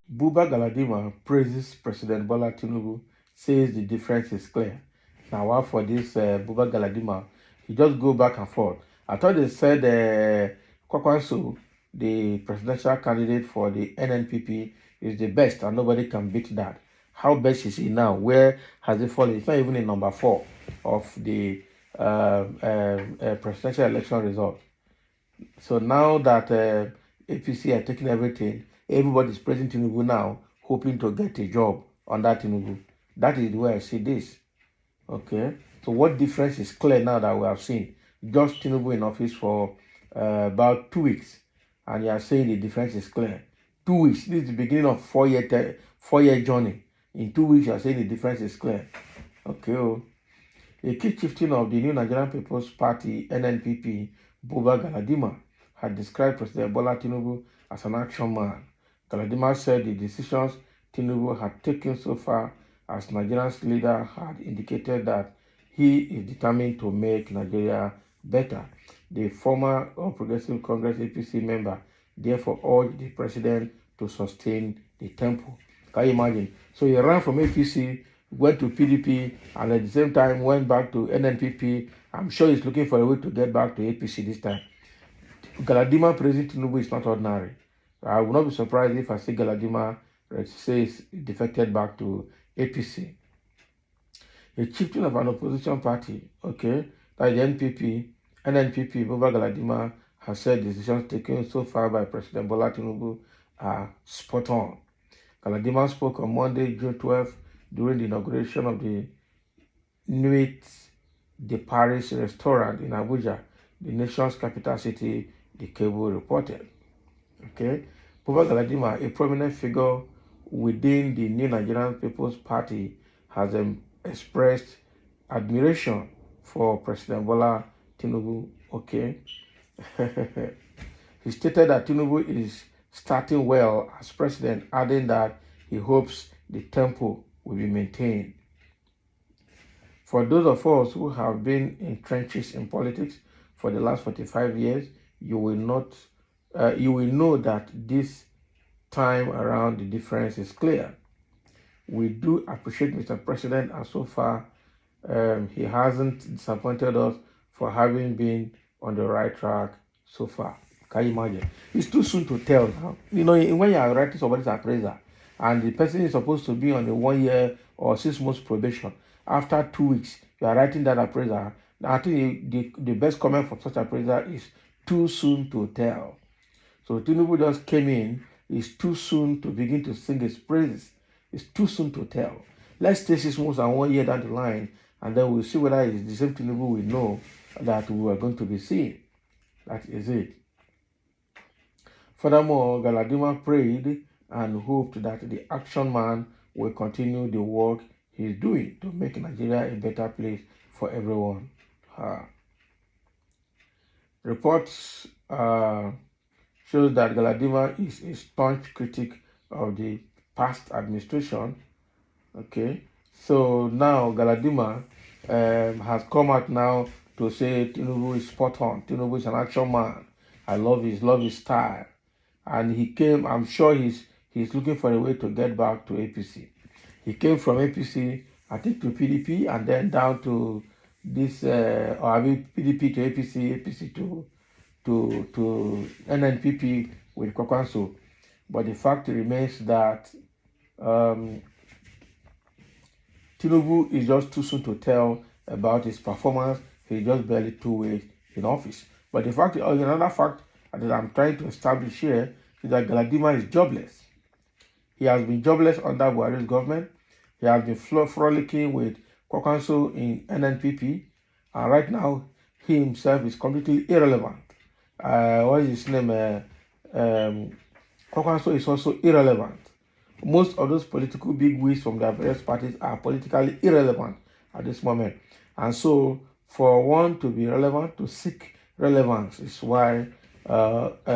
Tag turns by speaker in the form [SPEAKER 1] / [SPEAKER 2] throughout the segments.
[SPEAKER 1] Buba Galadima praises President Bola Tinubu, says the difference is clear. Now, what for this Buba Galadima? He just go back and forth. I thought they said Kwankwaso, the presidential candidate for the NNPP, is the best and nobody can beat that. How best is he now? Where has he fallen? It's not even in number 4 of the presidential election result. So now that APC are taking everything, everybody is praising Tinubu now, hoping to get a job under Tinubu. That is the way I see this. Okay. So what difference is clear now that we have seen? Just Tinubu in office for about 2 weeks, and you are saying the difference is clear. 2 weeks. This is the beginning of 4-year journey. In 2 weeks, you are saying the difference is clear. Okay. Oh. A key chieftain of the New Nigerian People's Party, NNPP, Buba Galadima, had described President Bola Tinubu as an action man. Galadima said the decisions Tinubu had taken so far as Nigeria's leader had indicated that he is determined to make Nigeria better. The former All Progressive Congress APC member therefore urged the president to sustain the tempo. Can you imagine? So he ran from APC, went to PDP, and at the same time went back to NNPP. I'm sure he's looking for a way to get back to APC this time. Galadima praising Tinubu is not ordinary. I will not be surprised if I see Galadima says defected back to APC. A chieftain of an opposition party, okay, that is the NNPP, Buba Galadima, has said decisions taken so far by President Bola Tinubu are spot on. Galadima spoke on Monday, June 12th, during the inauguration of the Nuit de Paris restaurant in Abuja, the nation's capital city, the cable reported. Okay, Buba Galadima, a prominent figure within the New Nigerian People's Party, has expressed admiration for President Bola Tinubu. Okay, he stated that Tinubu is starting well as president, adding that he hopes the tempo will be maintained. For those of us who have been in trenches in politics for the last 45 years, you will know that this time around the difference is clear. We do appreciate Mr. President, and so far he hasn't disappointed us for having been on the right track so far. Can you imagine? It's too soon to tell now. You know, when you are writing somebody's appraiser and the person is supposed to be on a 1 year or 6 months probation, after 2 weeks, you are writing that appraiser. I think the best comment for such appraiser is too soon to tell. So Tinubu just came in. It's too soon to begin to sing his praises. It's too soon to tell. Let's take 6 months and 1 year down the line, and then we'll see whether it's the same Tinubu we know that we are going to be seeing. That is it. Furthermore, Galadima prayed and hoped that the action man will continue the work he's doing to make Nigeria a better place for everyone. Reports shows that Galadima is a staunch critic of the past administration. Okay, so now Galadima has come out now to say Tinubu is spot on. Tinubu is an action man. I love his style, and he came. I'm sure he's looking for a way to get back to APC. He came from APC, I think, to PDP, and then down to this, PDP to APC, APC to NNPP with Kwankwaso. But the fact remains that Tinubu is just too soon to tell about his performance. He's just barely 2 weeks in office. But the fact, another fact that I'm trying to establish here is that Galadima is jobless. He has been jobless under Buhari's government. He has been frolicking with Kwankwaso in NNPP. And right now, he himself is completely irrelevant. What is his name? Kwankwaso is also irrelevant. Most of those political bigwigs from their various parties are politically irrelevant at this moment. And so, for one to be relevant, to seek relevance is why Buba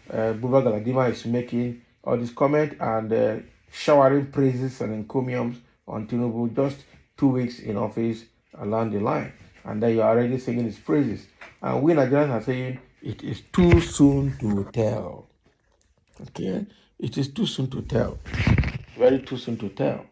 [SPEAKER 1] Galadima is making all this comment and showering praises and encomiums on Tinubu just 2 weeks in office along the line. And then you're already singing his praises. And we Nigerians are saying It is too soon to tell. Okay, it is too soon to tell. Very too soon to tell.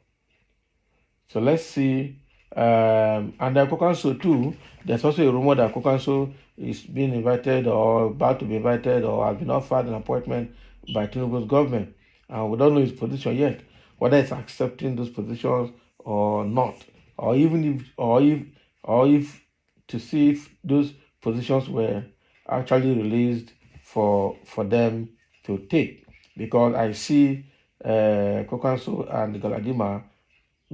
[SPEAKER 1] So let's see. And then Kwankwaso too. There's also a rumor that Kwankwaso is being invited or about to be invited or has been offered an appointment by Tinubu's government. And we don't know his position yet, whether it's accepting those positions or not, or even if to see if those positions were actually released for them to take. Because I see Kwankwaso and Galadima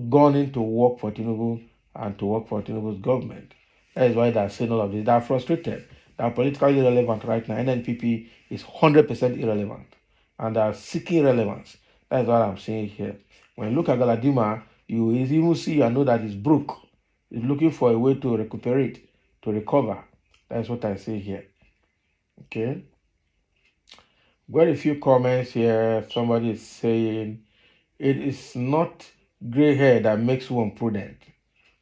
[SPEAKER 1] gone in to work for Tinubu and to work for Tinubu's government. That is why they are saying all of this. They are frustrated. They are politically irrelevant right now. NNPP is 100% irrelevant. And they are seeking relevance. That is what I'm saying here. When you look at Galadima, you even see and know that he's broke. He's looking for a way to recuperate, to recover. That's what I say here. Okay. Got a few comments here. Somebody is saying, it is not gray hair that makes one prudent.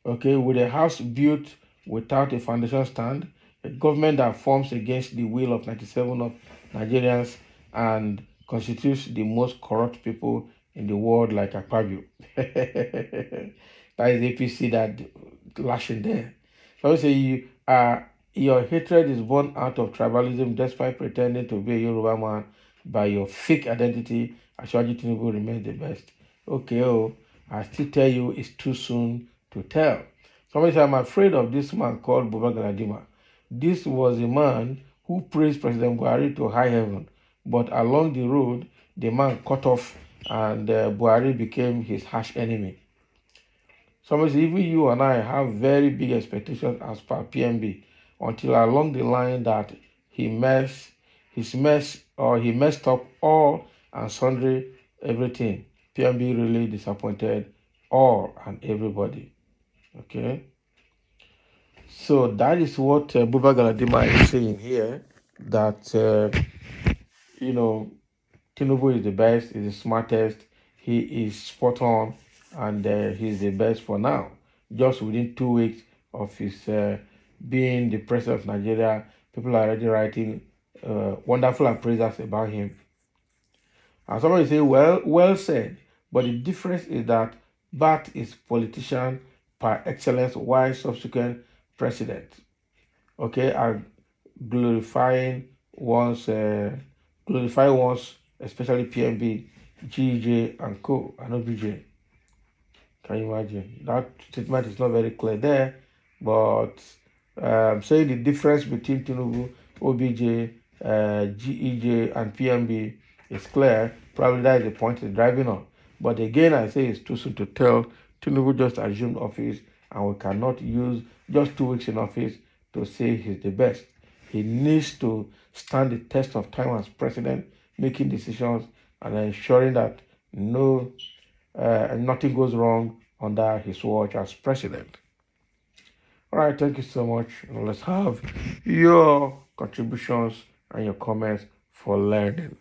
[SPEAKER 1] Okay, with a house built without a foundation stand, a government that forms against the will of 97 of Nigerians and constitutes the most corrupt people in the world like Akpabio. That is APC that lashing there. So I say your hatred is born out of tribalism despite pretending to be a Yoruba man by your fake identity. Ashwaji Tinubu remains the best. Okay, I still tell you it's too soon to tell. Somebody said, I'm afraid of this man called Buba Galadima. This was a man who praised President Buhari to high heaven, but along the road, the man cut off and Buhari became his harsh enemy. Somebody said, even you and I have very big expectations as per PMB until along the line that he messed up all and sundry everything. PMB really disappointed all and everybody. Okay. So that is what Buba Galadima is saying here, that, Tinubu is the best, is the smartest, he is spot on, and he's the best for now. Just within 2 weeks of his being the president of Nigeria, people are already writing wonderful appraisals about him. And somebody say, well said, but the difference is that Bat is politician par excellence, while subsequent president, okay, are glorifying one's, especially PMB, GJ and co, and OBJ. Can you imagine? That statement is not very clear there, but saying the difference between Tinubu, OBJ, GEJ, and PMB is clear. Probably that is the point he's driving on. But again, I say it's too soon to tell. Tinubu just assumed office, and we cannot use just 2 weeks in office to say he's the best. He needs to stand the test of time as president, making decisions and ensuring that nothing goes wrong under his watch as president. All right, thank you so much. Let's have your contributions and your comments for learning.